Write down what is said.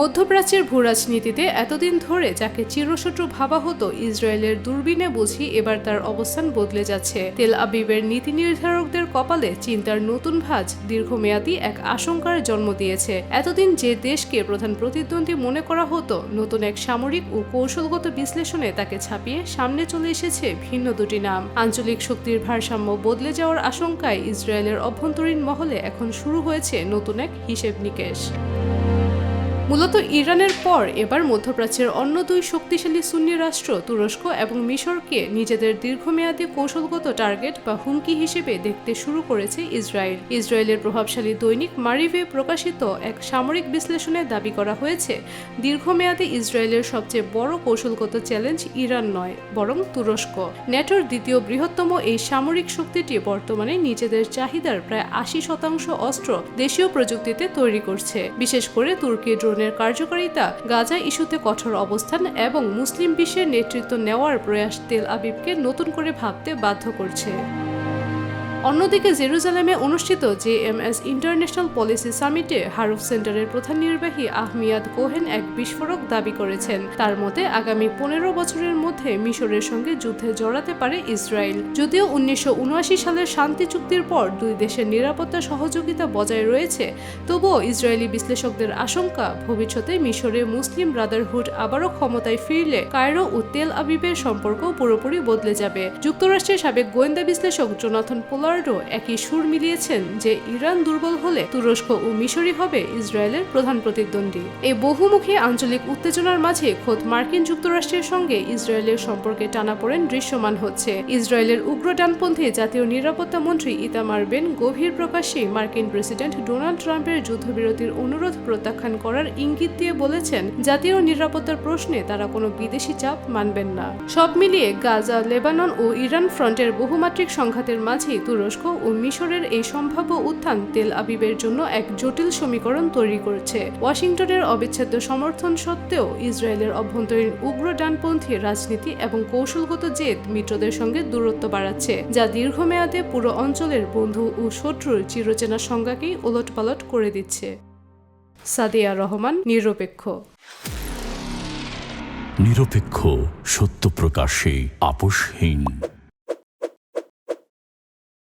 মধ্যপ্রাচ্যের ভূরাজনীতিতে এতদিন ধরে যাকে চিরশত্রু ভাবা হতো ইসরায়েলের দূরবীনে বুঝি এবার তার অবস্থান বদলে যাচ্ছে। তেল আবিবের নীতি নির্ধারকদের কপালে চিন্তার নতুন ভাঁজ দীর্ঘমেয়াদী এক আশঙ্কার জন্ম দিয়েছে। এতদিন যে দেশকে প্রধান প্রতিদ্বন্দ্বী মনে করা হতো, নতুন এক সামরিক ও কৌশলগত বিশ্লেষণে তাকে ছাপিয়ে সামনে চলে এসেছে ভিন্ন দুটি নাম। আঞ্চলিক শক্তির ভারসাম্য বদলে যাওয়ার আশঙ্কায় ইসরায়েলের অভ্যন্তরীণ মহলে এখন শুরু হয়েছে নতুন এক হিসেব নিকেশ। মূলত ইরানের পর এবার মধ্যপ্রাচ্যের অন্য দুই শক্তিশালী সুন্নি রাষ্ট্র তুরস্ক এবং মিশরকে নিজেদের দীর্ঘমেয়াদী কৌশলগত টার্গেট বা হুমকি হিসেবে দেখতে শুরু করেছে ইসরায়েল। ইসরায়েলের প্রভাবশালী দৈনিক মারিভে প্রকাশিত এক সামরিক বিশ্লেষণে দাবি করা হয়েছে, দীর্ঘমেয়াদী ইসরায়েলের সবচেয়ে বড় কৌশলগত চ্যালেঞ্জ ইরান নয়, বরং তুরস্ক। ন্যাটোর দ্বিতীয় বৃহত্তম এই সামরিক শক্তিটি বর্তমানে নিজেদের চাহিদার প্রায় ৮০% অস্ত্র দেশীয় প্রযুক্তিতে তৈরি করছে। বিশেষ করে তুর্কি ড্রোনের কার্যকারিতা, গাজা ইস্যুতে কঠোর অবস্থান এবং মুসলিম বিশ্বের নেতৃত্ব নেওয়ার প্রয়াস তেল আবিবকে নতুন করে ভাবতে বাধ্য করছে। অন্যদিকে জেরুজালেমে অনুষ্ঠিত জেএমএস ইন্টারন্যাশনাল পলিসি সামিটে হারুফ সেন্টারের প্রধান নির্বাহী আহমিয়াদ কোহেন এক বিস্ফোরক দাবি করেছেন। তার মতে আগামী ১৫ বছরের মধ্যে মিশরের সঙ্গে যুদ্ধে জড়াতে পারে ইসরায়েল। যদিও ১৯৭৯ সালের শান্তি চুক্তির পর দুই দেশের নিরাপত্তা সহযোগিতা বজায় রয়েছে, তবুও ইসরায়েলি বিশ্লেষকদের আশঙ্কা ভবিষ্যতে মিশরে মুসলিম ব্রাদারহুড আবারও ক্ষমতায় ফিরলে কায়রো ও তেল আবিবের সম্পর্ক পুরোপুরি বদলে যাবে। যুক্তরাষ্ট্রের সাবেক গোয়েন্দা বিশ্লেষক জোনাথন পোলার্ডও একই সুর মিলিয়েছেন যে ইরান দুর্বল হলে তুরস্ক ও মিশরই হবে ইসরায়েলের প্রধান প্রতিদ্বন্দ্বী। এই বহুমুখী আঞ্চলিক উত্তেজনার মাঝে খোদ মার্কিন যুক্তরাষ্ট্রের সঙ্গে ইসরায়েলের সম্পর্কে টানাপোড়েন দৃশ্যমান হচ্ছে। ইসরায়েলের উগ্র ডানপন্থী জাতীয় নিরাপত্তা মন্ত্রী ইতামার বেন গভীর প্রকাশ্যে মার্কিন প্রেসিডেন্ট ডোনাল্ড ট্রাম্পের যুদ্ধবিরতির অনুরোধ প্রত্যাখ্যান করার ইঙ্গিত দিয়ে বলেছেন, জাতীয় নিরাপত্তার প্রশ্নে তারা কোনো বিদেশি চাপ মানবেন না। সব মিলিয়ে গাজা, লেবানন ও ইরান ফ্রন্টের বহুমাত্রিক সংঘাতের মাঝেই তুরস্ক ও মিশরের এই সম্ভাব্য উত্থান তেল আবিবের জন্য এক জটিল সমীকরণ তৈরি করছে। ওয়াশিংটনের অবিচ্ছেদ্য সমর্থন সত্ত্বেও ইসরায়েলের অভ্যন্তরীণ উগ্র ডানপন্থী রাজনীতি এবং কৌশলগত জেদ মিত্রদের সঙ্গে দূরত্ব বাড়াচ্ছে, যা দীর্ঘমেয়াদে পুরো অঞ্চলের বন্ধু ও শত্রুর চিরচেনা সংজ্ঞাকেই ওলটপালট করে দিচ্ছে। সাদিয়া রহমান, নিরপেক্ষ। নিরপেক্ষ, সত্য প্রকাশে আপোষহীন।